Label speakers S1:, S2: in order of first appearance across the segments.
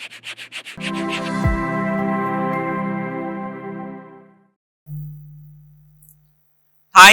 S1: Hi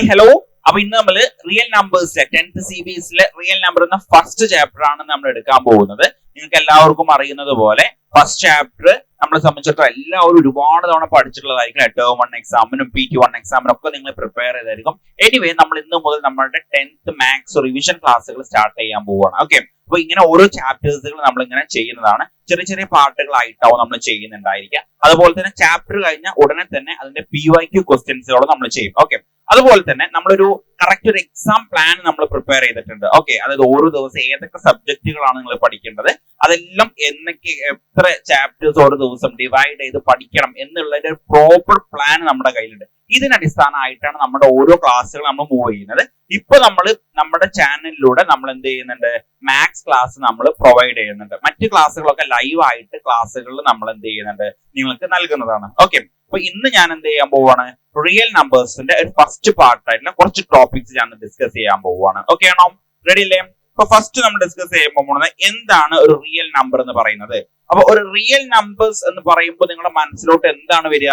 S1: hello. അപ്പൊ ഇന്ന് നമ്മള് റിയൽ നമ്പേഴ്സിലെ 10th CBSE റിയൽ നമ്പർ എന്ന ഫസ്റ്റ് ചാപ്റ്റർ ആണ് നമ്മൾ എടുക്കാൻ പോകുന്നത്. നിങ്ങൾക്ക് എല്ലാവർക്കും അറിയുന്നത് പോലെ ഫസ്റ്റ് ചാപ്റ്റർ നമ്മളെ സംബന്ധിച്ചിടത്തോളം എല്ലാവരും ഒരുപാട് തവണ പഠിച്ചിട്ടുള്ളതായിരിക്കും. ടേം 1 എക്സാമിനും PT1 എക്സാമിനും ഒക്കെ നിങ്ങൾ പ്രിപ്പയർ ചെയ്തായിരിക്കും. എനിവേ നമ്മൾ ഇന്ന് മുതൽ നമ്മളുടെ 10th മാത്സ് റിവിഷൻ ക്ലാസ്സുകൾ സ്റ്റാർട്ട് ചെയ്യാൻ പോവുകയാണ്. ഓക്കെ, അപ്പൊ ഇങ്ങനെ ഓരോ ചാപ്റ്റേഴ്സുകൾ നമ്മൾ ഇങ്ങനെ ചെയ്യുന്നതാണ്. ചെറിയ ചെറിയ പാർട്ടുകളായിട്ടാവും നമ്മൾ ചെയ്യുന്നുണ്ടായിരിക്കുക. അതുപോലെ തന്നെ ചാപ്റ്റർ കഴിഞ്ഞ ഉടനെ തന്നെ അതിന്റെ PYQ ക്വസ്റ്റ്യൻസുകളും നമ്മൾ ചെയ്യും. ഓക്കെ, അതുപോലെ തന്നെ നമ്മളൊരു കറക്റ്റ് ഒരു എക്സാം പ്ലാൻ നമ്മൾ പ്രിപ്പയർ ചെയ്തിട്ടുണ്ട്. ഓക്കെ, അതായത് ഓരോ ദിവസം ഏതൊക്കെ സബ്ജക്റ്റുകളാണ് നിങ്ങൾ പഠിക്കേണ്ടത്, അതെല്ലാം എന്നൊക്കെ എത്ര ചാപ്റ്റേഴ്സ് ഓരോ ദിവസം ഡിവൈഡ് ചെയ്ത് പഠിക്കണം എന്നുള്ളതിന്റെ പ്രോപ്പർ പ്ലാൻ നമ്മുടെ കയ്യിലുണ്ട്. ഇതിനടിസ്ഥാനമായിട്ടാണ് നമ്മുടെ ഓരോ ക്ലാസ്സുകൾ നമ്മൾ മൂവ് ചെയ്യുന്നത്. ഇപ്പൊ നമ്മൾ നമ്മുടെ ചാനലിലൂടെ നമ്മൾ എന്ത് ചെയ്യുന്നുണ്ട്, മാത്സ് ക്ലാസ് നമ്മൾ പ്രൊവൈഡ് ചെയ്യുന്നുണ്ട്. മറ്റു ക്ലാസ്സുകളൊക്കെ ലൈവ് ആയിട്ട് ക്ലാസ്സുകളിൽ നമ്മൾ എന്ത് ചെയ്യുന്നുണ്ട്, നിങ്ങൾക്ക് നൽകുന്നതാണ്. ഓക്കെ, അപ്പൊ ഇന്ന് ഞാൻ എന്ത് ചെയ്യാൻ പോവാണ്, റിയൽ നമ്പേഴ്സിന്റെ ഒരു ഫസ്റ്റ് പാർട്ടായിട്ടുള്ള കുറച്ച് ടോപ്പിക്സ് ഞാൻ ഡിസ്കസ് ചെയ്യാൻ പോവാണ്. ഓക്കെ ആണോ, റെഡി അല്ലേ? അപ്പൊ ഫസ്റ്റ് നമ്മൾ ഡിസ്കസ് ചെയ്യാൻ പോകുന്നത് എന്താണ് ഒരു റിയൽ നമ്പർ എന്ന് പറയുന്നത്. അപ്പൊ ഒരു റിയൽ നമ്പേഴ്സ് എന്ന് പറയുമ്പോൾ നിങ്ങളുടെ മനസ്സിലോട്ട് എന്താണ് വരിക?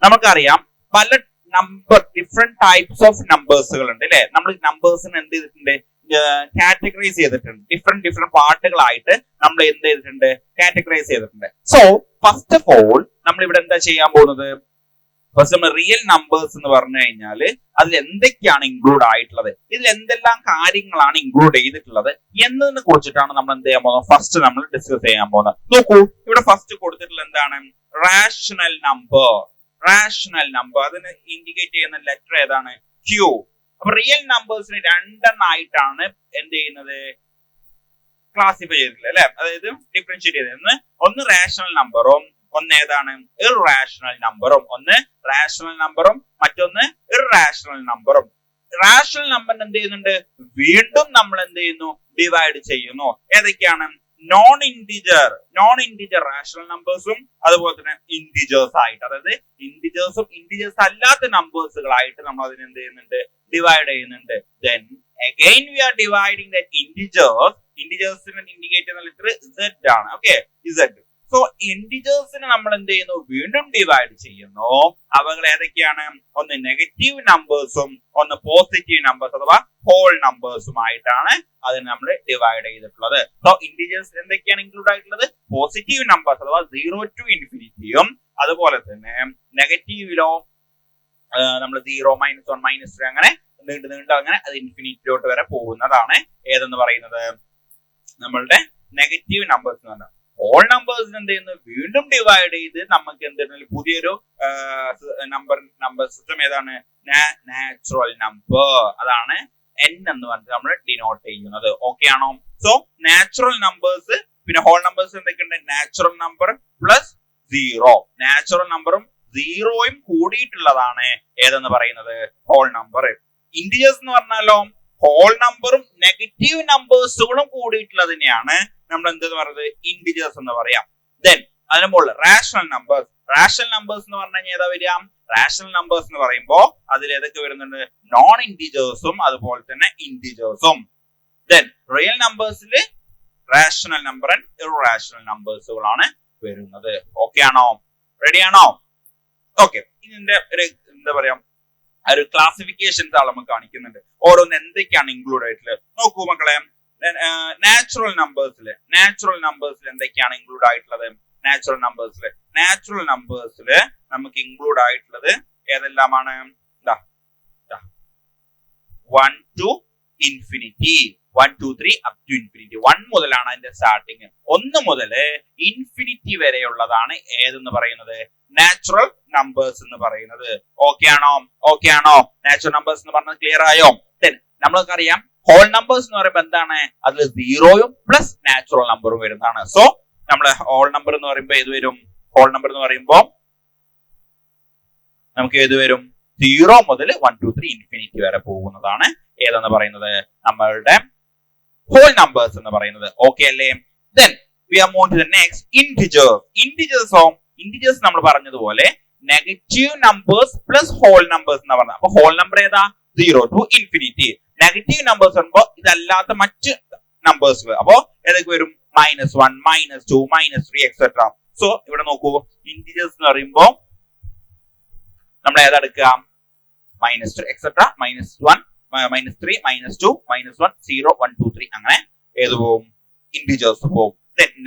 S1: നമുക്കറിയാം പല നമ്പർ ഡിഫറെന്റ് ടൈപ്സ് ഓഫ് നമ്പേഴ്സുകൾ ഉണ്ട് അല്ലെ. നമ്മൾ നമ്പേഴ്സിന് എന്ത് ചെയ്തിട്ടുണ്ട്, കാറ്റഗറൈസ് ചെയ്തിട്ടുണ്ട്. ഡിഫറെന്റ് പാർട്ടുകളായിട്ട് നമ്മൾ എന്ത് ചെയ്തിട്ടുണ്ട്, കാറ്റഗറൈസ് ചെയ്തിട്ടുണ്ട്. സോ ഫസ്റ്റ് ഓഫ് ഓൾ നമ്മൾ ഇവിടെ എന്താ ചെയ്യാൻ പോകുന്നത്, ഫസ്റ്റ് നമ്മൾ റിയൽ നമ്പേഴ്സ് എന്ന് പറഞ്ഞു കഴിഞ്ഞാൽ അതിൽ എന്തൊക്കെയാണ് ഇൻക്ലൂഡ് ആയിട്ടുള്ളത്, ഇതിൽ എന്തെല്ലാം കാര്യങ്ങളാണ് ഇൻക്ലൂഡ് ചെയ്തിട്ടുള്ളത് എന്നതിനെ കുറിച്ചിട്ടാണ് നമ്മൾ എന്ത് ചെയ്യാൻ പോകുന്നത്, ഫസ്റ്റ് നമ്മൾ ഡിസ്കസ് ചെയ്യാൻ പോകുന്നത്. നോക്കൂ, ഇവിടെ ഫസ്റ്റ് കൊടുത്തിട്ടുള്ള എന്താണ്, റാഷണൽ നമ്പർ. റാഷണൽ നമ്പർ അതിന് ഇൻഡിക്കേറ്റ് ചെയ്യുന്ന ലെറ്റർ ഏതാണ്, Q. അപ്പൊ റിയൽ നമ്പേഴ്സിന് രണ്ടെണ്ണമായിട്ടാണ് എന്ത് ചെയ്യുന്നത്, ക്ലാസിഫൈ ചെയ്തിട്ടുള്ളത് അല്ലെ. അതായത് ഡിഫറൻഷിയേറ്റ് ചെയ്തത്, ഒന്ന് റാഷണൽ നമ്പറും ഒന്ന് ഏതാണ്, ഇർറാഷണൽ നമ്പറും. ഒന്ന് റാഷണൽ നമ്പറും മറ്റൊന്ന് ഇർറാഷണൽ നമ്പറും. റാഷണൽ നമ്പറിന് എന്ത് ചെയ്യുന്നുണ്ട്, വീണ്ടും നമ്മൾ എന്ത് ചെയ്യുന്നു, ഡിവൈഡ് ചെയ്യുന്നു. ഏതൊക്കെയാണ്, നോൺ ഇന്റിജർ റാഷണൽ നമ്പേഴ്സും അതുപോലെ തന്നെ ഇന്റിജേഴ്സ് ആയിട്ട്, അതായത് ഇന്റിജേഴ്സും ഇന്റിജേഴ്സ് അല്ലാത്ത നമ്പേഴ്സുകളായിട്ട് നമ്മൾ അതിനെ എന്ത് ചെയ്യുന്നുണ്ട്, ഡിവൈഡ് ചെയ്യുന്നുണ്ട്. Then again we are dividing that ഇന്റിജേഴ്സിനെ ഇൻഡിക്കേറ്റ് ചെയ്യുന്ന ലെറ്റർ Z ആണ്. Okay, Z. സോ ഇന്റിജേഴ്സിനെ നമ്മൾ എന്ത് ചെയ്യുന്നു, വീണ്ടും ഡിവൈഡ് ചെയ്യുന്നു. അവകൾ ഏതൊക്കെയാണ്, ഒന്ന് നെഗറ്റീവ് നമ്പേഴ്സും ഒന്ന് പോസിറ്റീവ് നമ്പേഴ്സ് അഥവാ ഹോൾ നമ്പേഴ്സുമായിട്ടാണ് അതിന് നമ്മൾ ഡിവൈഡ് ചെയ്തിട്ടുള്ളത്. സോ ഇന്റിജേഴ്സ് എന്തൊക്കെയാണ് ഇൻക്ലൂഡ് ആയിട്ടുള്ളത്, പോസിറ്റീവ് നമ്പേഴ്സ് അഥവാ 0 to ഇൻഫിനിറ്റിയും അതുപോലെ തന്നെ നെഗറ്റീവിലോ നമ്മൾ 0, -1, -3 അങ്ങനെ നീണ്ട് അങ്ങനെ അത് ഇൻഫിനിറ്റിയിലോട്ട് വരെ പോകുന്നതാണ് ഏതെന്ന് പറയുന്നത്, നമ്മളുടെ നെഗറ്റീവ് നമ്പേഴ്സ് എന്ന് പറഞ്ഞാൽ. ഹോൾ നമ്പേഴ്സിന് എന്ത് ചെയ്യുന്നു, വീണ്ടും ഡിവൈഡ് ചെയ്ത് നമുക്ക് എന്തെങ്കിലും പുതിയൊരു നമ്പർ സിസ്റ്റം ഏതാണ്, നാച്ചുറൽ നമ്പർ. അതാണ് N എന്ന് പറഞ്ഞിട്ട് നമ്മൾ ഡിനോട്ട് ചെയ്യുന്നത്. ഓക്കെ ആണോ? സോ നാച്ചുറൽ നമ്പേഴ്സ് പിന്നെ ഹോൾ നമ്പേഴ്സ് എന്തൊക്കെയുണ്ട്, നാച്ചുറൽ നമ്പർ പ്ലസ് 0. നാച്ചുറൽ നമ്പറും 0യും കൂടിയിട്ടുള്ളതാണ് ഏതെന്ന് പറയുന്നത്, ഹോൾ നമ്പർ. ഇന്റിജേഴ്സ് എന്ന് പറഞ്ഞാലോ ഹോൾ നമ്പറും നെഗറ്റീവ് നമ്പേഴ്സുകളും കൂടിയിട്ടുള്ളതിനെയാണ് നമ്മൾ എന്തെന്ന് പറയുന്നത്, ഇന്റിജേഴ്സ് എന്ന് പറയാം. ദെൻ അതിന് മുകളിൽ റാഷണൽ നമ്പേഴ്സ്. റാഷണൽ നമ്പേഴ്സ് എന്ന് പറഞ്ഞു കഴിഞ്ഞാൽ ഏതാ വരിക, റാഷണൽ നമ്പേഴ്സ് എന്ന് പറയുമ്പോൾ അതിൽ ഏതൊക്കെ വരുന്നുണ്ട്, നോൺ ഇന്റിജേഴ്സും അതുപോലെ തന്നെ ഇന്റിജേഴ്സും. ദെൻ റിയൽ നമ്പേഴ്സിൽ റാഷണൽ നമ്പർ ആൻഡ് ഇർറാഷണൽ നമ്പേഴ്സുകളാണ് വരുന്നത്. ഓക്കെ ആണോ, റെഡി ആണോ? ഓക്കെ, ഇതിന്റെ ഒരു എന്താ പറയാ ഒരു ക്ലാസിഫിക്കേഷൻസ് ആണ് നമുക്ക് കാണിക്കുന്നുണ്ട്. ഓരോന്ന് എന്തൊക്കെയാണ് ഇൻക്ലൂഡ് ആയിട്ടുള്ളത് നോക്കൂ മക്കളെ. നാച്ചുറൽ നമ്പേഴ്സിൽ എന്തൊക്കെയാണ് ഇൻക്ലൂഡ് ആയിട്ടുള്ളത്, നാച്ചുറൽ നമ്പേഴ്സിൽ നമുക്ക് ഇൻക്ലൂഡ് ആയിട്ടുള്ളത് ഏതെല്ലാമാണ്, 1 to infinity, 1 2 3 up to infinity. 1 മുതലാണ് അതിന്റെ സ്റ്റാർട്ടിങ്. 1 മുതൽ ഇൻഫിനിറ്റി വരെയുള്ളതാണ് ഏതെന്ന് പറയുന്നത്, നാച്ചുറൽ നമ്പേഴ്സ് എന്ന് പറയുന്നത്. ഓക്കെ ആണോ? നാച്ചുറൽ നമ്പേഴ്സ് എന്ന് പറഞ്ഞത് ക്ലിയർ ആയോ? ദെൻ നമ്മൾക്കറിയാം ഹോൾ നമ്പേഴ്സ് എന്ന് പറയുമ്പോൾ എന്താണ്, അതിൽ 0യും പ്ലസ് നാച്ചുറൽ നമ്പറും വരുന്നതാണ്. സോ നമ്മൾ ഹോൾ നമ്പർ എന്ന് പറയുമ്പോൾ ഏത് വരും, ഹോൾ നമ്പർ എന്ന് പറയുമ്പോൾ നമുക്ക് ഏത് വരും, 0 മുതൽ 1 2 3 ഇൻഫിനിറ്റി വരെ പോകുന്നതാണ് ഏതെന്ന് പറയുന്നത്, നമ്മളുടെ ഹോൾ നമ്പേഴ്സ് എന്ന് പറയുന്നത്. ഓക്കെ അല്ലേ? Then we are moving to the next, integers നമ്മൾ പറഞ്ഞതുപോലെ negative numbers plus whole numbers എന്ന് പറഞ്ഞത്. അപ്പൊ ഹോൾ നമ്പർ ഏതാ, 0 to ഇൻഫിനിറ്റി. നെഗറ്റീവ് നമ്പേഴ്സ് വരുമ്പോൾ ഇതല്ലാത്ത മറ്റ് നമ്പേഴ്സ്. അപ്പോ ഏതൊക്കെ വരും? -1, -2, -3 എക്സെട്ര. സോ ഇവിടെ നോക്കൂ, ഇന്റിജേഴ്സ് എന്ന് പറയുമ്പോ നമ്മൾ ഏതെടുക്കുക? -2 എക്സെട്ര, -1, -3, -2, -1, 0, 1, 2, 3 അങ്ങനെ ഏത് പോവും? ഇന്റിജേഴ്സ് പോവും.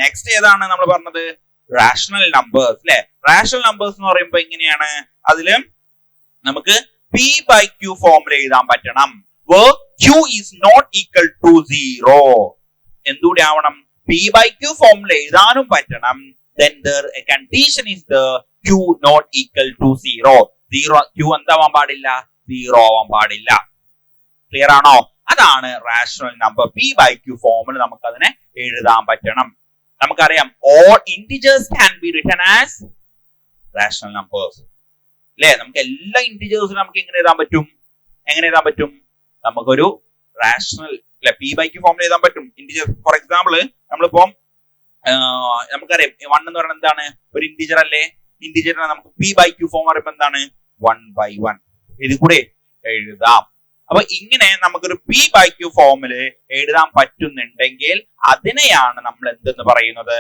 S1: നെക്സ്റ്റ് ഏതാണ് നമ്മൾ പറഞ്ഞത്? റാഷണൽ നമ്പേഴ്സ് അല്ലെ? റാഷണൽ നമ്പേഴ്സ് എന്ന് പറയുമ്പോൾ എങ്ങനെയാണ്? അതില് നമുക്ക് p/q ഫോമിൽ എഴുതാൻ പറ്റണം. q is not equal to 0. എന്തുകൂടി ആവണം? p/q ഫോമിൽ എഴുതാനും പറ്റണം. Then there a condition is the q not equal to 0. q എന്താവാൻ പാടില്ല? 0 ആവാൻ പാടില്ല. ക്ലിയർ ആണോ? അതാണ് റാഷണൽ നമ്പർ. p/q ഫോമിൽ നമുക്ക് അതിനെ എഴുതാൻ പറ്റണം. നമുക്കറിയാം all integers can be written as rational numbers അല്ലേ? നമുക്ക് എല്ലാ ഇന്റിജേഴ്സിനും നമുക്ക് എങ്ങനെ എഴുതാൻ പറ്റും? എങ്ങനെ എഴുതാൻ പറ്റും? നമുക്കൊരു റാഷണൽ അല്ലെ p/q ഫോമിൽ എഴുതാൻ പറ്റും ഇന്റിജേഴ്സ്. ഫോർ എക്സാമ്പിൾ നമ്മളിപ്പോ നമുക്കറിയാം 1 എന്ന് പറയുന്നത് എന്താണ്? ഒരു ഇന്റിജർ അല്ലേ? ഇന്റിജറിനെ നമുക്ക് p/q ഫോം പറയുമ്പോൾ എന്താണ്? 1/1 ഇത് കൂടെ എഴുതാം. അപ്പൊ ഇങ്ങനെ നമുക്കൊരു p/q ഫോമില് എഴുതാൻ പറ്റുന്നുണ്ടെങ്കിൽ അതിനെയാണ് നമ്മൾ എന്തെന്ന് പറയുന്നത്?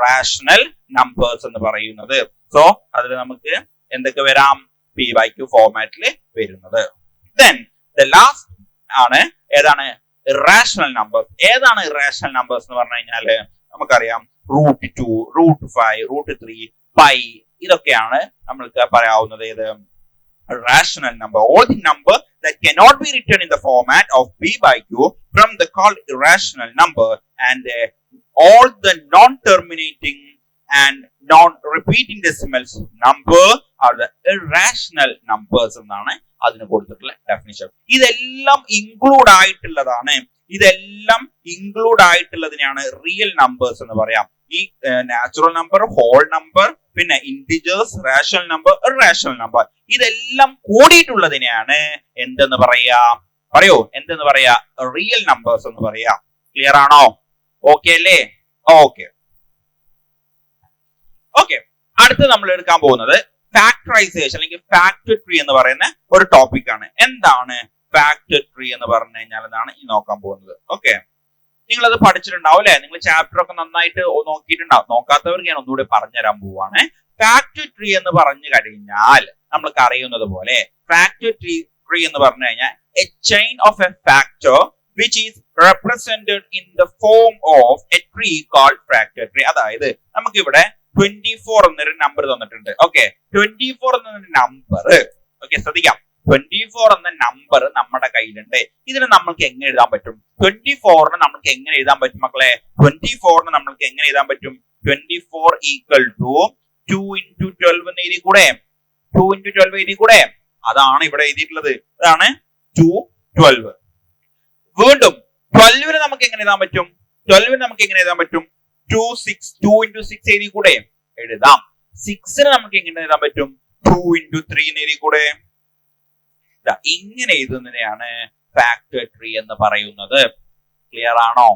S1: റാഷണൽ നമ്പേഴ്സ് എന്ന് പറയുന്നത്. സോ അതിൽ നമുക്ക് എന്തൊക്കെ വരാം? p/q ഫോർമാറ്റിൽ വരുന്നത്. ദെൻ ദ ലാസ്റ്റ് ആണ് ഏതാണ്? Irrational numbers. ഏതാണ് ഇറാഷണൽ നമ്പേഴ്സ് എന്ന് പറഞ്ഞു കഴിഞ്ഞാല് നമുക്കറിയാം √2, √5, √3, π ഇതൊക്കെയാണ് നമ്മൾക്ക് പറയാവുന്നത്. ഏത്? rational number. All the number that cannot be written in the format of p/q from the called irrational number, and all the non-terminating and non-repeating decimals number are the irrational numbers എന്നാണ് അതിന് കൊടുത്തിട്ടുള്ള definition. ഇതെല്ലാം include ആയിട്ടുള്ളതിനെയാണ് real numbers എന്ന് പറയാം. ഈ natural number, whole number, പിന്നെ integers, rational number, irrational number ഇതെല്ലാം കൂടിയിട്ടുള്ളതിനെയാണ് എന്തെന്ന് പറയാ? പറയൂ, എന്തെന്ന് പറയാ? റിയൽ നമ്പേഴ്സ് എന്ന് പറയാ. ക്ലിയർ ആണോ? ഓക്കെ അല്ലേ? ഓക്കെ. അടുത്ത് നമ്മൾ എടുക്കാൻ പോകുന്നത് ഫാക്ടറൈസേഷൻ അല്ലെങ്കിൽ ഫാക്ടർ ട്രീ എന്ന് പറയുന്ന ഒരു ടോപ്പിക് ആണ്. എന്താണ് ഫാക്ടർ ട്രീ എന്ന് പറഞ്ഞു കഴിഞ്ഞാൽ എന്നാണ് ഈ നോക്കാൻ പോകുന്നത്. ഓക്കെ, നിങ്ങൾ അത് പഠിച്ചിട്ടുണ്ടാവും അല്ലെ? നിങ്ങൾ ചാപ്റ്റർ ഒക്കെ നന്നായിട്ട് നോക്കിയിട്ടുണ്ടാവും. നോക്കാത്തവർക്ക് ഞാൻ ഒന്നുകൂടി പറഞ്ഞുതരാൻ പോവാണ്. ഫാക്ടർ ട്രീ എന്ന് പറഞ്ഞു കഴിഞ്ഞാൽ നമ്മൾക്ക് അറിയുന്നത് പോലെ ഫാക്ടർ ട്രീ എന്ന് പറഞ്ഞു കഴിഞ്ഞാൽ A chain of A factor which is represented in the form of a tree called factor tree. അതായത് നമുക്ക് ഇവിടെ 24 എന്നൊരു നമ്പർ തന്നിട്ടുണ്ട്. ഓക്കെ, 24 എന്നൊരു നമ്പർ, ഓക്കെ ശ്രദ്ധിക്കാം, 24 എന്ന നമ്പർ നമ്മുടെ കയ്യിലുണ്ട്. ഇതിനെ നമ്മൾക്ക് എങ്ങനെ എഴുതാൻ പറ്റും? 24നെ നമ്മൾക്ക് എങ്ങനെ എഴുതാൻ പറ്റും മക്കളെ? 24നെ നമ്മൾക്ക് എങ്ങനെ എഴുതാൻ പറ്റും? 24 ഈക്വൽ ടു 2 into 12 എന്ന് എഴുതി കൂടെ? 2 into 12 എഴുതി കൂടെ? അതാണ് ഇവിടെ എഴുതിയിട്ടുള്ളത്. അതാണ് 2, 12. വീണ്ടും 12നെ നമുക്ക് എങ്ങനെ എഴുതാൻ പറ്റും? 12നെ നമുക്ക് എങ്ങനെ എഴുതാൻ പറ്റും? 2 into 6 എഴുതി കൂടെ? എഴുതാം. 6നെ നമുക്ക് എങ്ങനെ എഴുതാൻ പറ്റും? 2 into 3 എന്ന് എഴുതി കൂടെ? ഇങ്ങനെ എഴുതുന്നതിനെയാണ് ഫാക്ടർ ട്രീ എന്ന് പറയുന്നത്. ക്ലിയർ ആണോ?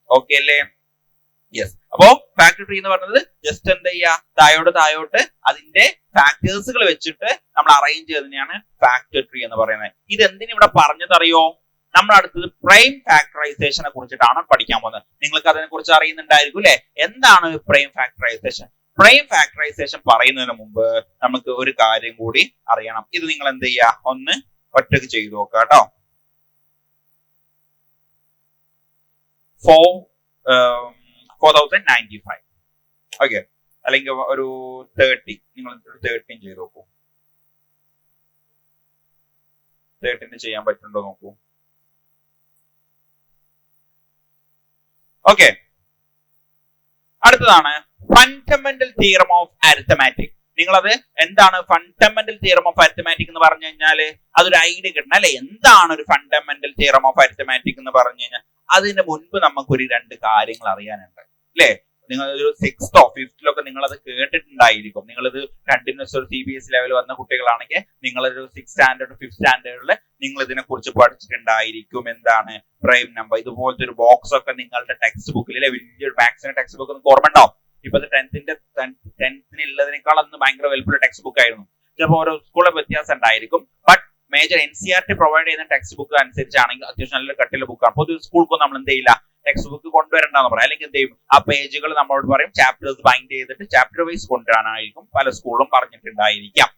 S1: ഓക്കെ അല്ലേ? യെസ്. അപ്പോ ഫാക്ടർ ട്രീ എന്ന് പറയുന്നത് ജസ്റ്റ് എന്താ ചെയ്യാ? താഴോട്ട് അതിന്റെ ഫാക്ടേഴ്സുകൾ വെച്ചിട്ട് നമ്മൾ അറേഞ്ച് ചെയ്തതിനെയാണ് ഫാക്ടർ ട്രീ എന്ന് പറയുന്നത്. ഇത് എന്തിനു ഇവിടെ പറഞ്ഞതറിയോ? നമ്മൾ അടുത്തത് പ്രൈം ഫാക്ടറൈസേഷനെ കുറിച്ചിട്ടാണ് പഠിക്കാൻ പോകുന്നത്. നിങ്ങൾക്ക് അതിനെ കുറിച്ച് അറിയുന്നുണ്ടായിരിക്കും അല്ലെ? എന്താണ് പ്രൈം ഫാക്ടറൈസേഷൻ? പ്രൈം ഫാക്ടറൈസേഷൻ പറയുന്നതിന് മുമ്പ് നമുക്ക് ഒരു കാര്യം കൂടി അറിയണം. ഇത് നിങ്ങൾ എന്ത് ചെയ്യാ? ഒന്ന് ഒറ്റക്ക് ചെയ്തു നോക്കുക കേട്ടോ. 4095. ഓക്കെ, അല്ലെങ്കിൽ ഒരു 30, നിങ്ങൾ 13 ചെയ്ത് നോക്കൂ. 13 ചെയ്യാൻ പറ്റുന്നുണ്ടോ നോക്കൂ. ഓക്കെ, അടുത്തതാണ് ഫണ്ടമെന്റൽ തിയറം ഓഫ് അരിത്തമാറ്റിക്. നിങ്ങളത് എന്താണ് ഫണ്ടമെന്റൽ തിയറം ഓഫ് അരിത്തമാറ്റിക് എന്ന് പറഞ്ഞു കഴിഞ്ഞാൽ അതൊരു ഐഡിയ കിട്ടണം അല്ലെ? എന്താണ് ഒരു ഫണ്ടമെന്റൽ തിയറം ഓഫ് അരിത്തമാറ്റിക് എന്ന് പറഞ്ഞു കഴിഞ്ഞാൽ അതിന് മുൻപ് നമുക്കൊരു 2 കാര്യങ്ങൾ അറിയാനുണ്ട് അല്ലെ? നിങ്ങൾ ഒരു 6th or 5th ഒക്കെ നിങ്ങൾ അത് കേട്ടിട്ടുണ്ടായിരിക്കും. നിങ്ങളിത് കണ്ടിന്യൂസ് ഒരു CBSE ലെവൽ വന്ന കുട്ടികളാണെങ്കിൽ നിങ്ങളൊരു 6th standard 5th standardല് നിങ്ങൾ ഇതിനെ കുറിച്ച് പഠിച്ചിട്ടുണ്ടായിരിക്കും. എന്താണ് പ്രൈം നമ്പർ? ഇതുപോലത്തെ ഒരു ബോക്സ് ഒക്കെ നിങ്ങളുടെ ടെക്സ്റ്റ് ബുക്കിൽ അല്ലെ? വലിയൊരു മാത്സിന്റെ ടെക്സ്റ്റ് ബുക്ക് നിങ്ങൾക്ക് ഓർമ്മ ഉണ്ടാവും. ഇപ്പോഴത്തെ 10th ഉള്ളതിനേക്കാൾ അന്ന് ഭയങ്കര വലുപ്പമുള്ള ടെക്സ്റ്റ് ബുക്ക് ആയിരുന്നു. ചിലപ്പോൾ ഓരോ സ്കൂളിലെ വ്യത്യാസം ഉണ്ടായിരിക്കും. ബട്ട് മേജർ NCERT പ്രൊവൈഡ് ചെയ്യുന്ന ടെക്സ്റ്റ് ബുക്ക് അനുസരിച്ചാണെങ്കിൽ അത്യാവശ്യം നല്ല കട്ടിയുള്ള ബുക്കാണ്. പൊതുവെ സ്കൂൾക്കൊന്നും നമ്മൾ എന്ത് ചെയ്യില്ല, ടെക്സ്റ്റ് ബുക്ക് കൊണ്ടുവരണ്ടെന്ന് പറയാം. അല്ലെങ്കിൽ എന്ത് ചെയ്യും, ആ പേജുകൾ നമ്മളോട് പറയും ചാപ്റ്റേഴ്സ് ബൈൻഡ് ചെയ്തിട്ട് ചാപ്റ്റർ വൈസ് കൊണ്ടുവരാനായിരിക്കും പല സ്കൂളും പറഞ്ഞിട്ടുണ്ടായിരിക്കാം.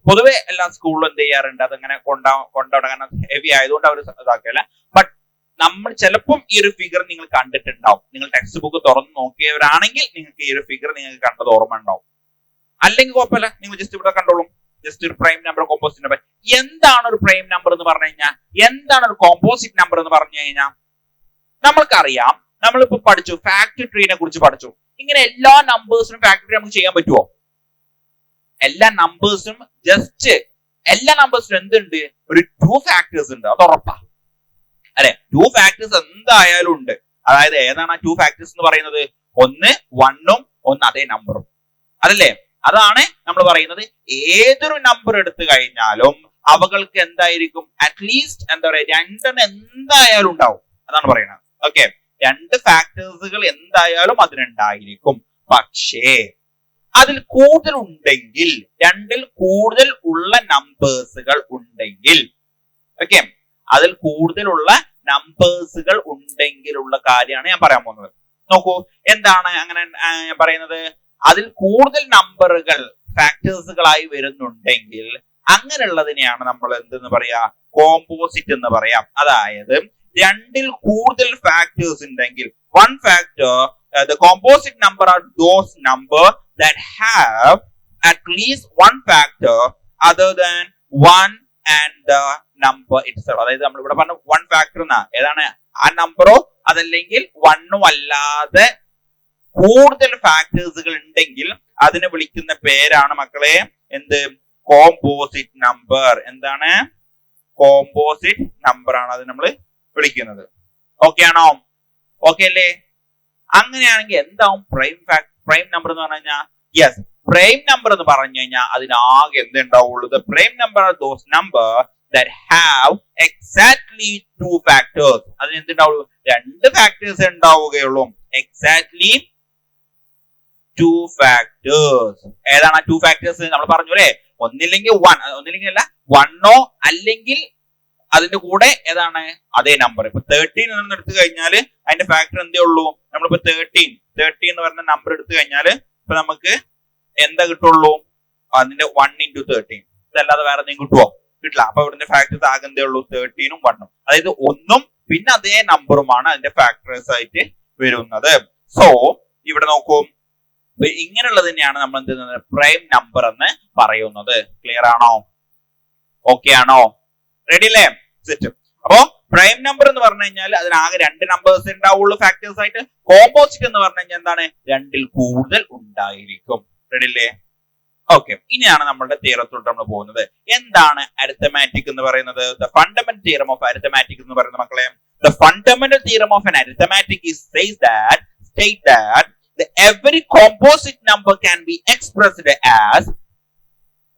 S1: പൊതുവെ എല്ലാ സ്കൂളിലും എന്ത് ചെയ്യാറുണ്ട്, അതങ്ങനെ കൊണ്ടുപോകാൻ ഹെവി ആയതുകൊണ്ട് അവർ ഇതാക്കില്ല. ബട്ട് നമ്മൾ ചിലപ്പം ഈ ഒരു ഫിഗർ നിങ്ങൾ കണ്ടിട്ടുണ്ടാവും. നിങ്ങൾ ടെക്സ്റ്റ് ബുക്ക് തുറന്ന് നോക്കിയവരാണെങ്കിൽ നിങ്ങൾക്ക് ഈ ഒരു ഫിഗർ നിങ്ങൾക്ക് കണ്ടത് ഓർമ്മ ഉണ്ടാവും. അല്ലെങ്കിൽ കുഴപ്പമില്ല, നിങ്ങൾ ജസ്റ്റ് ഇവിടെ കണ്ടോളും. ജസ്റ്റ് ഒരു പ്രൈം നമ്പർ, കോമ്പോസിറ്റ് നമ്പർ. എന്താണ് ഒരു പ്രൈം നമ്പർ എന്ന് പറഞ്ഞു കഴിഞ്ഞാൽ, എന്താണ് ഒരു കോമ്പോസിറ്റ് നമ്പർ എന്ന് പറഞ്ഞു കഴിഞ്ഞാൽ, നമ്മൾക്കറിയാം, നമ്മളിപ്പോ പഠിച്ചു ഫാക്ടറി ട്രീനെ കുറിച്ച് പഠിച്ചു. ഇങ്ങനെ എല്ലാ നമ്പേഴ്സിനും ഫാക്ടറി ട്രീ നമുക്ക് ചെയ്യാൻ പറ്റുമോ? എല്ലാ നമ്പേഴ്സിനും എന്തുണ്ട്, ഒരു 2 ഫാക്ടേഴ്സ് ഉണ്ട്, അത് ഉറപ്പാ അല്ലെ? 2 ഫാക്ടേഴ്സ് എന്തായാലും ഉണ്ട്. അതായത് ഏതാണ് ആ 2 ഫാക്ടേഴ്സ് എന്ന് പറയുന്നത്? ഒന്ന് 1ഉം ഒന്ന് അതേ നമ്പറും, അതല്ലേ? അതാണ് നമ്മൾ പറയുന്നത്. ഏതൊരു നമ്പർ എടുത്തു കഴിഞ്ഞാലും അവകൾക്ക് എന്തായിരിക്കും, അറ്റ്ലീസ്റ്റ് എന്താ പറയാ, 2 എന്തായാലും ഉണ്ടാവും. അതാണ് പറയുന്നത്. ഓക്കെ, 2 ഫാക്ടേഴ്സുകൾ എന്തായാലും അതിനുണ്ടായിരിക്കും. പക്ഷേ അതിൽ കൂടുതൽ ഉണ്ടെങ്കിൽ, 2ൽ കൂടുതൽ ഉള്ള നമ്പേഴ്സുകൾ ഉണ്ടെങ്കിൽ, ഓക്കെ, അതിൽ കൂടുതലുള്ള നമ്പേഴ്സുകൾ ഉണ്ടെങ്കിലുള്ള കാര്യമാണ് ഞാൻ പറയാൻ പോകുന്നത്. നോക്കൂ, എന്താണ് അങ്ങനെ പറയുന്നത്? അതിൽ കൂടുതൽ നമ്പറുകൾ ഫാക്ടേഴ്സുകളായി വരുന്നുണ്ടെങ്കിൽ അങ്ങനെയുള്ളതിനെയാണ് നമ്മൾ എന്തെന്ന് പറയാ, കോമ്പോസിറ്റ് എന്ന് പറയാം. അതായത് 2ൽ കൂടുതൽ ഫാക്ടേഴ്സ് ഉണ്ടെങ്കിൽ, 1 factor, the composite number are those number that have at least 1 factor other than 1 and the number itself. അതായത് നമ്മൾ ഇവിടെ പറഞ്ഞ 1 factor എന്നാ, ഏതാണ് ആ നമ്പറോ അതല്ലെങ്കിൽ 1ഉം അല്ലാതെ കൂടുതൽ ഫാക്ടേഴ്സുകൾ ഉണ്ടെങ്കിൽ അതിനെ വിളിക്കുന്ന പേരാണ് മക്കളെ എന്ത്, കോമ്പോസിറ്റ് നമ്പർ. എന്താണ്? കോമ്പോസിറ്റ് നമ്പർ ആണ് അത് നമ്മൾ വിളിക്കുന്നത്. ഓക്കെ ആണോ? ഓക്കെ അല്ലേ? അങ്ങനെയാണെങ്കിൽ എന്താവും പ്രൈം നമ്പർ എന്ന് പറഞ്ഞു കഴിഞ്ഞാൽ? യെസ്, പ്രൈം നമ്പർ എന്ന് പറഞ്ഞു കഴിഞ്ഞാൽ അതിനാകെ എന്തുണ്ടാവുള്ളൂ? The prime number are those number that have exactly 2 factors. അതിന് എന്തുണ്ടാവുള്ളൂ? 2 ഫാക്ടേഴ്സ് ഉണ്ടാവുകയുള്ളൂ. Exactly 2 factors. ഏതാണ് ആ 2 ഫാക്ടേഴ്സ്? നമ്മൾ പറഞ്ഞു അല്ലേ, ഒന്നില്ലെങ്കിൽ 1, ഒന്നില്ലെങ്കിൽ അല്ല 1ഓ അല്ലെങ്കിൽ അതിന്റെ കൂടെ ഏതാണ് അതേ നമ്പർ. ഇപ്പൊ 13 എന്ന് എടുത്തു കഴിഞ്ഞാൽ അതിന്റെ ഫാക്ടർ എന്തേ ഉള്ളൂ? നമ്മളിപ്പോ 13 എന്ന് പറഞ്ഞ നമ്പർ എടുത്തു കഴിഞ്ഞാൽ ഇപ്പൊ നമുക്ക് എന്താ കിട്ടുള്ളൂ? അതിന്റെ 1 into 13. ഇതല്ലാതെ വേറെ എന്തെങ്കിലും കിട്ടുമോ? കിട്ടില്ല. അപ്പൊ ഇവിടുത്തെ ഫാക്ടേഴ്സ് ആകെ എന്തേ ഉള്ളൂ? 13ഉം 1ഉം. അതായത് 1ഉം പിന്നെ അതേ നമ്പറുമാണ് അതിന്റെ ഫാക്ടേഴ്സ് ആയിട്ട് വരുന്നത്. സോ ഇവിടെ നോക്കൂ, ഇങ്ങനെയുള്ളത് തന്നെയാണ് നമ്മൾ എന്ത് ചെയ്യുന്നത്, പ്രൈം നമ്പർ എന്ന് പറയുന്നത്. ക്ലിയർ ആണോ? ഓക്കെ ആണോ? റെഡി അല്ലേ? സെറ്റ്. അപ്പോ പ്രൈം നമ്പർ എന്ന് പറഞ്ഞു കഴിഞ്ഞാൽ അതിനാകെ 2 നമ്പേഴ്സ് ഉണ്ടാവുള്ളൂ ഫാക്ടേഴ്സ് ആയിട്ട്. കോമ്പോസിറ്റ് എന്ന് പറഞ്ഞു കഴിഞ്ഞാൽ എന്താണ്? 2ൽ കൂടുതൽ ഉണ്ടായിരിക്കും. റെഡി അല്ലേ? ഓക്കെ, ഇനിയാണ് നമ്മളുടെ തിയറത്തോട്ട് നമ്മൾ പോകുന്നത്. എന്താണ് അരിത്തമാറ്റിക് എന്ന് പറയുന്നത്? The fundamental theorem of arithmetic എന്ന് പറയുന്നത് മക്കളെ, the fundamental theorem of an arithmetic is state that every composite number can be expressed as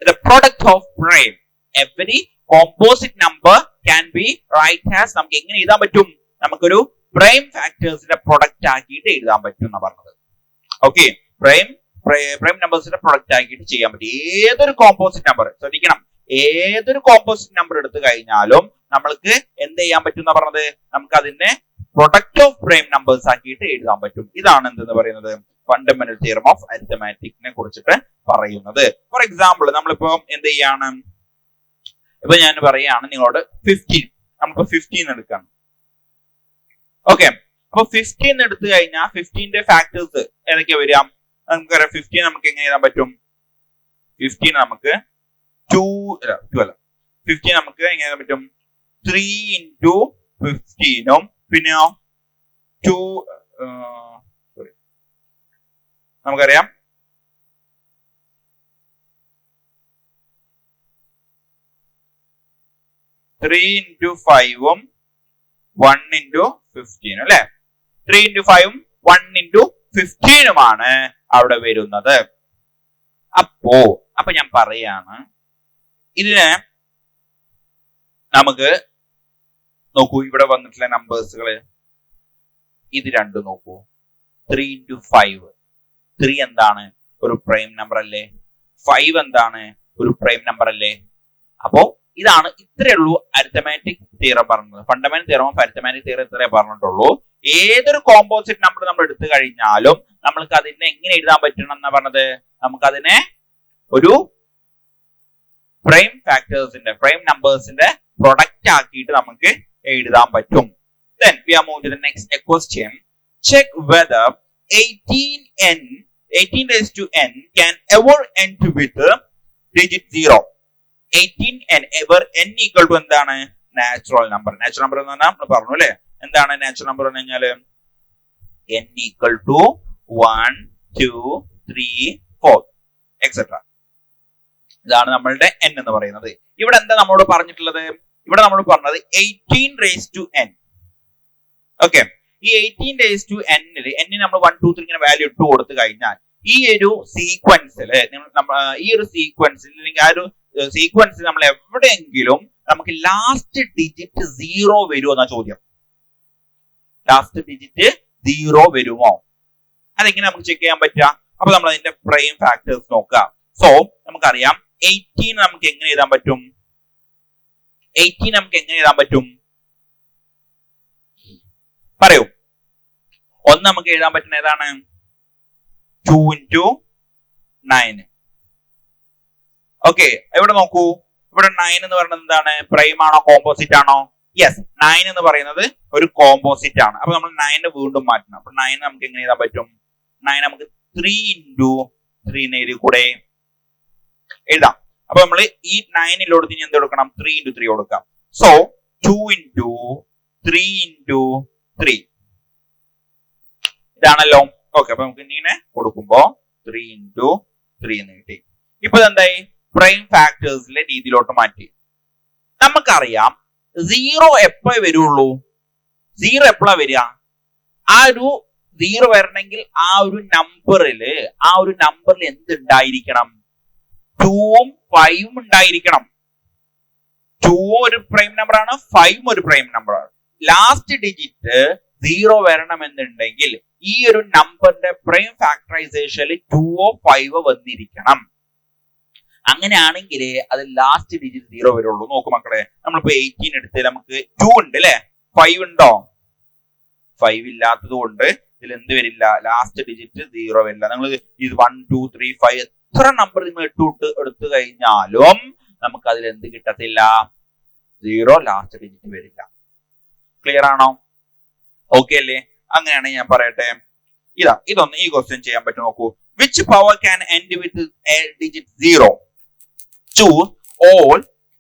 S1: the product of prime. Every composite number can be write as, നമുക്ക് എങ്ങനെ എഴുതാൻ പറ്റും? നമുക്കൊരു prime ഫാക്ടേഴ്സിന്റെ product ആക്കിയിട്ട് എഴുതാൻ പറ്റും എന്നാണ് പറഞ്ഞത്. ഓക്കെ, പ്രൈം നമ്പേഴ്സിന്റെ പ്രൊഡക്റ്റ് ആക്കിയിട്ട് ചെയ്യാൻ പറ്റും. ഏതൊരു കോമ്പോസിറ്റ് നമ്പർ, ശ്രദ്ധിക്കണം, ഏതൊരു കോമ്പോസിറ്റ് നമ്പർ എടുത്തു കഴിഞ്ഞാലും നമ്മൾക്ക് എന്ത് ചെയ്യാൻ പറ്റും എന്നാ പറഞ്ഞത്? നമുക്ക് അതിന്റെ പ്രൊഡക്റ്റ് ഓഫ് പ്രൈം നമ്പേഴ്സ് ആക്കിയിട്ട് എഴുതാൻ പറ്റും. ഇതാണ് എന്തെന്ന് പറയുന്നത്, ഫണ്ടമെന്റൽ തിയറം ഓഫ് അരിത്തമാറ്റിക്കിനെ കുറിച്ചിട്ട് പറയുന്നത്. ഫോർ എക്സാമ്പിൾ, നമ്മളിപ്പോ എന്ത് ചെയ്യാണ്, ഇപ്പൊ ഞാൻ പറയാണ് നിങ്ങളോട് 15, നമ്മളിപ്പോ 15 എടുക്കണം. ഓക്കെ, അപ്പൊ 15 എടുത്തു കഴിഞ്ഞാൽ 15ന്റെ ഫാക്ടേഴ്സ് ഏതൊക്കെയാ വരിക? നമുക്കറിയാം 15 നമുക്ക് എങ്ങനെ എഴുതാൻ പറ്റും? 15 നമുക്ക് 15 നമുക്ക് എങ്ങനെ എഴുതാൻ പറ്റും? 3 into 15ഉം പിന്നെയോ 2, നമുക്കറിയാം 3 into 5ഉം 1 into 15 അല്ലെ? 3 into 5ഉം 1 into 15ഉമാണ് അവിടെ വരുന്നത്. അപ്പൊ ഞാൻ പറയാണ്, ഇതിന് നമുക്ക് നോക്കൂ, ഇവിടെ വന്നിട്ടുള്ള നമ്പേഴ്സുകള് ഇത് രണ്ടും നോക്കൂ. 3 into 5, 3 എന്താണ്? ഒരു പ്രൈം നമ്പർ അല്ലേ? 5 എന്താണ്? ഒരു പ്രൈം നമ്പർ അല്ലേ? അപ്പോ ഇതാണ് ഇത്രയേ ഉള്ളൂ അരിത്തമാറ്റിക് തിയറം പറഞ്ഞത്. ഫണ്ടമെന്റൽ തിയറം അരിത്തമാറ്റിക് തിയറം ഇത്രേ പറഞ്ഞിട്ടുള്ളൂ. ഏതൊരു കോമ്പോസിറ്റ് നമ്പർ നമ്മൾ എടുത്തു കഴിഞ്ഞാലും നമ്മൾക്ക് അതിനെ എങ്ങനെ എഴുതാൻ പറ്റണം എന്നാ പറഞ്ഞത്? നമുക്ക് അതിനെ ഒരു പ്രൈം ഫാക്ടേഴ്സിന്റെ പ്രൈം നമ്പേഴ്സിന്റെ പ്രൊഡക്റ്റ് ആക്കിയിട്ട് നമുക്ക് എഴുതാൻ പറ്റും. Then we are moving to the next question. Check whether 18 raised to n can ever end with digit 0. 18n ever n equal to എന്താണ്? Natural number. നാച്ചുറൽ നമ്പർ എന്ന് പറഞ്ഞാൽ നമ്മൾ പറഞ്ഞു അല്ലെ, എന്താണ് നാച്ചുറൽ നമ്പർ എന്ന് പറഞ്ഞാല് n equal to 1 2 3 4 etc. ഇതാണ് നമ്മളുടെ n എന്ന് പറയുന്നത്. ഇവിടെ എന്താ നമ്മളോട് പറഞ്ഞിട്ടുള്ളത്? ഇവിടെ നമ്മൾ പറഞ്ഞത് 18 raised to n. ഓക്കെ, ഈ 18 raised to n ന് നമ്മൾ 1 2 3 ഇങ്ങനെ വാല്യൂ ഇട്ട് കൊടുത്തു കഴിഞ്ഞാൽ ഈ ഒരു സീക്വൻസിൽ അല്ലെങ്കിൽ ആ ഒരു സീക്വൻസിൽ നമ്മൾ എവിടെയെങ്കിലും നമുക്ക് ലാസ്റ്റ് ഡിജിറ്റ് 0 വരുമോ എന്നാ ചോദ്യം. ലാസ്റ്റ് ഡിജിറ്റ് 0 വരുമോ? അതെങ്ങനെ നമുക്ക് ചെക്ക് ചെയ്യാൻ പറ്റുക? അപ്പൊ നമ്മൾ അതിന്റെ പ്രൈം ഫാക്ടേഴ്സ് നോക്കാം. സോ നമുക്കറിയാം 18 നമുക്ക് എങ്ങനെ എഴുതാൻ പറ്റും? 18 നമുക്ക് എങ്ങനെ എഴുതാൻ പറ്റും? പറയൂ. ഒന്ന് നമുക്ക് എഴുതാൻ പറ്റുന്ന ഏതാണ്? 2 into 9. ഓക്കെ, ഇവിടെ നോക്കൂ. ഇവിടെ 9 എന്ന് പറയുന്നത് എന്താണ്? പ്രൈം ആണോ കോമ്പോസിറ്റ് ആണോ? യെസ്, 9 എന്ന് പറയുന്നത് ഒരു കോമ്പോസിറ്റ് ആണ്. അപ്പൊ നമ്മൾ 9 വീണ്ടും മാറ്റണം. അപ്പൊ 9 നമുക്ക് എങ്ങനെ എഴുതാൻ പറ്റും? 9 നമുക്ക് 3 into 3 എന്ന് എഴുതി കൂടെ എഴുതാം. അപ്പൊ നമ്മൾ ഈ 9 ഇനി എന്ത് കൊടുക്കണം? 3 into 3 കൊടുക്കാം. സോ 2 into 3 into 3 ഇതാണല്ലോ. ഓക്കെ, അപ്പൊ നമുക്ക് ഇങ്ങനെ കൊടുക്കുമ്പോ 3 into 3 എന്ന് കിട്ടി. ഇപ്പൊ എന്തായി? പ്രൈം ഫാക്ടേഴ്സിലെ രീതിയിലോട്ട് മാറ്റി. നമുക്കറിയാം 0 എപ്പോഴേ വരുള്ളൂ? 0 എപ്പോഴാ വരിക? ആ ഒരു 0 വരണമെങ്കിൽ ആ ഒരു നമ്പറിൽ എന്തുണ്ടായിരിക്കണം? 2ഉം 5ഉം ഉണ്ടായിരിക്കണം. 2 ഒരു പ്രൈം നമ്പർ ആണ്, 5ഉം ഒരു പ്രൈം നമ്പർ ആണ്. ലാസ്റ്റ് ഡിജിറ്റ് 0 വരണമെന്നുണ്ടെങ്കിൽ ഈ ഒരു നമ്പറിന്റെ പ്രൈം ഫാക്ടറൈസേഷനിൽ 2ഓ 5ഓ വന്നിരിക്കണം. അങ്ങനെയാണെങ്കിൽ അത് ലാസ്റ്റ് ഡിജിറ്റ് 0 വരുള്ളൂ. നോക്കൂ മക്കളെ, നമ്മളിപ്പോ 18 എടുത്ത് നമുക്ക് 2 ഉണ്ട് അല്ലെ, 5 ഉണ്ടോ? 5 ഇല്ലാത്തത് കൊണ്ട് ഇതിൽ എന്ത് വരില്ല? ലാസ്റ്റ് ഡിജിറ്റ് 0 വരില്ല. നിങ്ങൾ ഇത് 1 2 3 5 എത്ര നമ്പർ നിങ്ങൾ എടുത്തു കഴിഞ്ഞാലും നമുക്ക് അതിൽ എന്ത് കിട്ടത്തില്ല? 0 ലാസ്റ്റ് ഡിജിറ്റ് വരില്ല. ക്ലിയർ ആണോ? ഓക്കെ അല്ലേ? അങ്ങനെയാണെങ്കിൽ ഞാൻ പറയട്ടെ, ഇതൊന്ന് ഈ ക്വസ്റ്റ്യൻ ചെയ്യാൻ പറ്റും. നോക്കൂ. Which power can end with digit 0? Choose all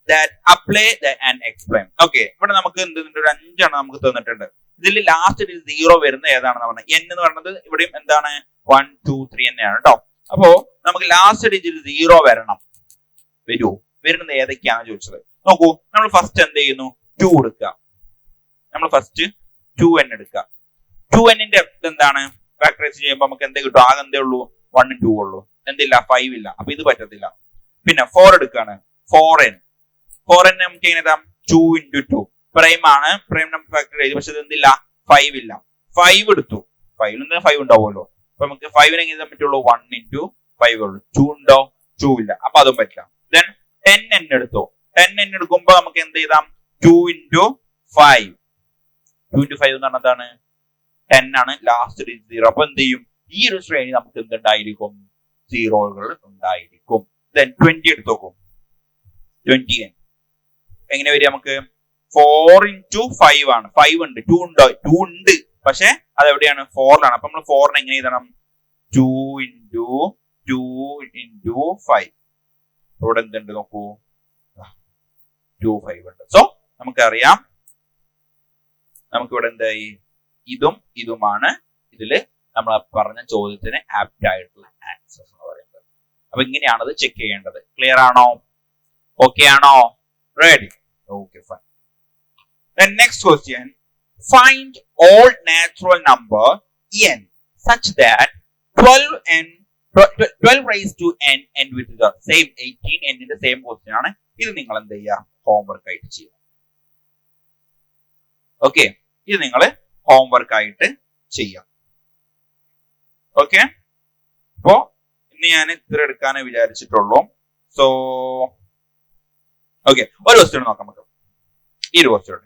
S1: that apply and explain. Okay, ഇവിടെ നമുക്ക് എന്തുണ്ട്? ഒരു 5 നമുക്ക് തന്നിട്ടുണ്ട്. ഇതിൽ ലാസ്റ്റ് 0 വരുന്ന ഏതാണെന്ന് പറഞ്ഞത്? n എന്ന് പറയുന്നത് ഇവിടെയും എന്താണ്? 1 2 3 തന്നെയാണ് കേട്ടോ. അപ്പോ നമുക്ക് ലാസ്റ്റ് ഡിജിറ്റ് 0 വരണം. വരുന്നത് ഏതൊക്കെയാണ് ചോദിച്ചത്. നോക്കൂ, നമ്മൾ ഫസ്റ്റ് എന്ത് ചെയ്യുന്നു? 2 എടുക്കുക. നമ്മൾ ഫസ്റ്റ് 2n എടുക്കുക. 2nന്റെ എന്താണ്? ഫാക്ടറൈസ് ചെയ്യുമ്പോൾ നമുക്ക് എന്ത് കിട്ടും? ആകെ എന്തേ ഉള്ളൂ? 1 2 ഉള്ളൂ. എന്തില്ല? 5 ഇല്ല. അപ്പൊ ഇത് പറ്റത്തില്ല. പിന്നെ 4 എടുക്കാണ്. 4n നമുക്ക് എങ്ങനെ എഴുതാം? 2 into 2 പ്രൈം ആണ്, പ്രൈം നമ്പർ ഫാക്ടർ എഴുതി. പക്ഷെ ഇത് എന്തില്ല? 5 ഇല്ല. 5 എടുത്തു. 5 5 ഉണ്ടാവുമല്ലോ. അപ്പൊ നമുക്ക് 5 എങ്ങനെ എഴുതാൻ പറ്റുള്ളൂ? 1 into 5 ഉള്ളൂ. 2 ഉണ്ടോ? 2 ഇല്ല. അപ്പൊ അതും പറ്റില്ല. ദെൻ 10n എടുത്തു. 10n എടുക്കുമ്പോ നമുക്ക് എന്ത് ചെയ്താം? 2 into 5. 2 into 5 എന്ന് പറഞ്ഞാൽ എന്താണ്? 10 ആണ്. Last digit 0. അപ്പൊ എന്ത് ചെയ്യും? ഈ ഒരു ശ്രേണി നമുക്ക് എന്തുണ്ടായിരിക്കും? 0കൾ ഉണ്ടായിരിക്കും. Then 20 എടുത്തു നോക്കും. 20n എങ്ങനെ വരിക? നമുക്ക് 4 into 5 ആണ്. 5 ഉണ്ട്. 2 ഉണ്ടോ? 2 ഉണ്ട്. പക്ഷെ അത് എവിടെയാണ്? 4ലാണ്. അപ്പൊ നമ്മൾ 4നെ എങ്ങനെ എഴുതണം? 2 into 5. ഇവിടെ എന്തുണ്ട് നോക്കൂ? 2 5 ഉണ്ട്. സോ നമുക്കറിയാം നമുക്കിവിടെ എന്തായി? ഇതുമാണ് ഇതില് നമ്മൾ പറഞ്ഞ ചോദ്യത്തിന് ആപ്റ്റ് ആയിട്ടുള്ള ആൻസർ എന്ന് പറയുന്നത്. അപ്പൊ ഇങ്ങനെയാണത് ചെക്ക് ചെയ്യേണ്ടത്. ക്ലിയർ ആണോ? ഓക്കെ ആണോ? Ready? Okay, fine. The next question, find all natural number n such that 12 raised to n end with the same 18 n ന്റെ സെയിം ക്വസ്റ്റ്യൻ ആണ്. ഇത് നിങ്ങൾ എന്ത് ചെയ്യുക? ഹോംവർക്ക് ആയിട്ട് ചെയ്യുക. ഓക്കെ, ഇത് നിങ്ങൾ ഹോംവർക്ക് ആയിട്ട് ചെയ്യാം. ഓക്കെ, അപ്പോ ഇന്ന് ഞാൻ ഇത്ര എടുക്കാനേ വിചാരിച്ചിട്ടുള്ളൂ. സോ ഓക്കെ, ഒരു ക്വസ്റ്റ്യൻ നോക്കാം നമുക്ക്. ഈ ഒരു ക്വസ്റ്റ്യൻ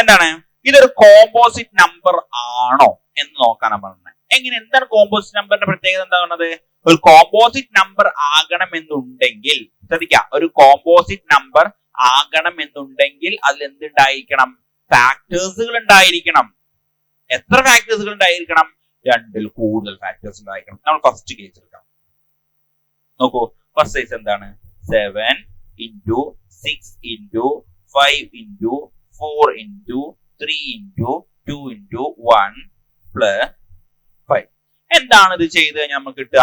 S1: എന്താണ്, ഇതൊരു കോമ്പോസിറ്റ് നമ്പർ ആണോ എന്ന് നോക്കാനാണ് പറഞ്ഞത്. എങ്ങനെ, എന്താണ് കോമ്പോസിറ്റ് നമ്പറിന്റെ പ്രത്യേകത എന്താ പറഞ്ഞത്? ഒരു കോമ്പോസിറ്റ് നമ്പർ ആകണമെന്നുണ്ടെങ്കിൽ ശ്രദ്ധിക്കുക, ഒരു കോമ്പോസിറ്റ് നമ്പർ ആകണമെന്നുണ്ടെങ്കിൽ അതിൽ എന്തുണ്ടായിരിക്കണം? ഫാക്ടേഴ്സുകൾ ഉണ്ടായിരിക്കണം. എത്ര ഫാക്ടേഴ്സുകൾ ഉണ്ടായിരിക്കണം? 2ൽ കൂടുതൽ ഫാക്ടേഴ്സ് ഉണ്ടായിരിക്കണം. നമ്മൾ ഫസ്റ്റ് കേസ് എടുക്കാം. നോക്കൂ, ഫസ്റ്റ് കേസ് എന്താണ്? 7 into 6 into 5 into 4 into 3 into 2 into 1 plus 5. എന്താണ് ഇത് ചെയ്ത് കഴിഞ്ഞാൽ നമുക്ക് കിട്ടുക?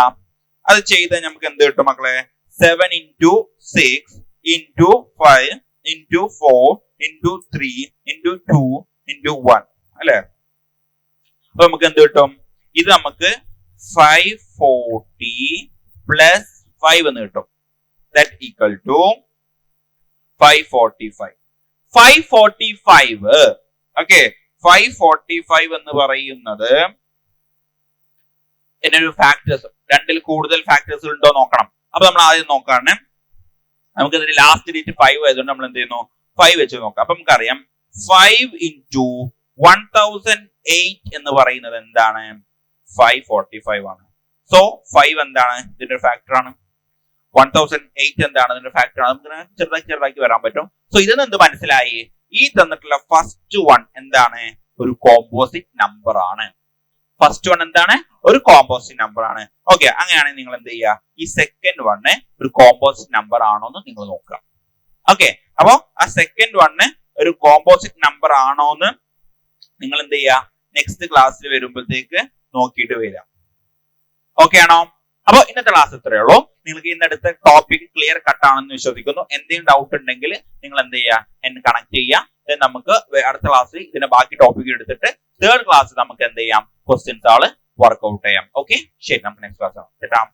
S1: അത് ചെയ്ത് നമുക്ക് എന്ത് കിട്ടും മക്കളെ? 7 into 6 into 5 into 4 into 3 into 2 into 1 അല്ലെ? അപ്പൊ നമുക്ക് എന്ത് കിട്ടും? ഇത് നമുക്ക് 540 plus 5 എന്ന് കിട്ടും. That equal to 545. 545 ഓക്കെ, 545 എന്ന് പറയുന്നത് എന്നൊരു ഫാക്ടേഴ്സ്, 2ൽ കൂടുതൽ ഫാക്ടേഴ്സ് ഉണ്ടോ നോക്കണം. അപ്പൊ നമ്മൾ ആദ്യം നോക്കാണ്, നമുക്ക് ഇതിന്റെ ലാസ്റ്റ് ഡിജിറ്റ് 5 ആയതുകൊണ്ട് നമ്മൾ എന്ത് ചെയ്യുന്നു? 5 വെച്ച് നോക്കാം. അപ്പൊ നമുക്കറിയാം 5 into 1008 എന്ന് പറയുന്നത് എന്താണ്? 545 ആണ്. സോ 5 എന്താണ്? ഇതിന്റെ ഫാക്ടർ ആണ്. 1008 എന്താണ്? ഇതിന്റെ ഫാക്ടർ ആണ്. നമുക്ക് ചെറുതാക്കി വരാൻ പറ്റും. സോ ഇതിൽ നിന്ന് എന്ത് മനസ്സിലായി? ഈ തന്നിട്ടുള്ള ഫസ്റ്റ് വൺ എന്താണ്? ഒരു കോമ്പോസിറ്റ് നമ്പർ ആണ്. ഫസ്റ്റ് വൺ എന്താണ്? ഒരു കോമ്പോസിറ്റ് നമ്പർ ആണ്. ഓക്കെ, അങ്ങനെയാണെങ്കിൽ നിങ്ങൾ എന്ത് ചെയ്യുക? ഈ സെക്കൻഡ് വണ്ണ് ഒരു കോമ്പോസിറ്റ് നമ്പർ ആണോ എന്ന് നിങ്ങൾ നോക്കുക. ഓക്കെ, അപ്പൊ ആ സെക്കൻഡ് വണ്ണ് ഒരു കോമ്പോസിറ്റ് നമ്പർ ആണോ എന്ന് നിങ്ങൾ എന്ത് ചെയ്യുക? നെക്സ്റ്റ് ക്ലാസ്സിൽ വരുമ്പോഴത്തേക്ക് നോക്കിയിട്ട് വരിക. ഓക്കെ ആണോ? അപ്പൊ ഇന്നത്തെ ക്ലാസ് ഇത്രയേ ഉള്ളൂ. നിങ്ങൾക്ക് ഇന്നടുത്ത ടോപ്പിക് ക്ലിയർ കട്ട് ആണെന്ന് വിശ്വസിക്കുന്നു. എന്തെങ്കിലും ഡൗട്ട് ഉണ്ടെങ്കിൽ നിങ്ങൾ എന്ത് ചെയ്യുക? എന്നെ കണക്ട് ചെയ്യുക. നമുക്ക് അടുത്ത ക്ലാസ്സിൽ ഇതിന്റെ ബാക്കി ടോപ്പിക് എടുത്തിട്ട് തേർഡ് ക്ലാസ് നമുക്ക് എന്ത് ചെയ്യാം? ക്വസ്റ്റ്യൻസ് വർക്ക്ഔട്ട് ചെയ്യാം. ഓക്കെ, ശരി, നമുക്ക് നെക്സ്റ്റ് ക്ലാസ് കാണാം.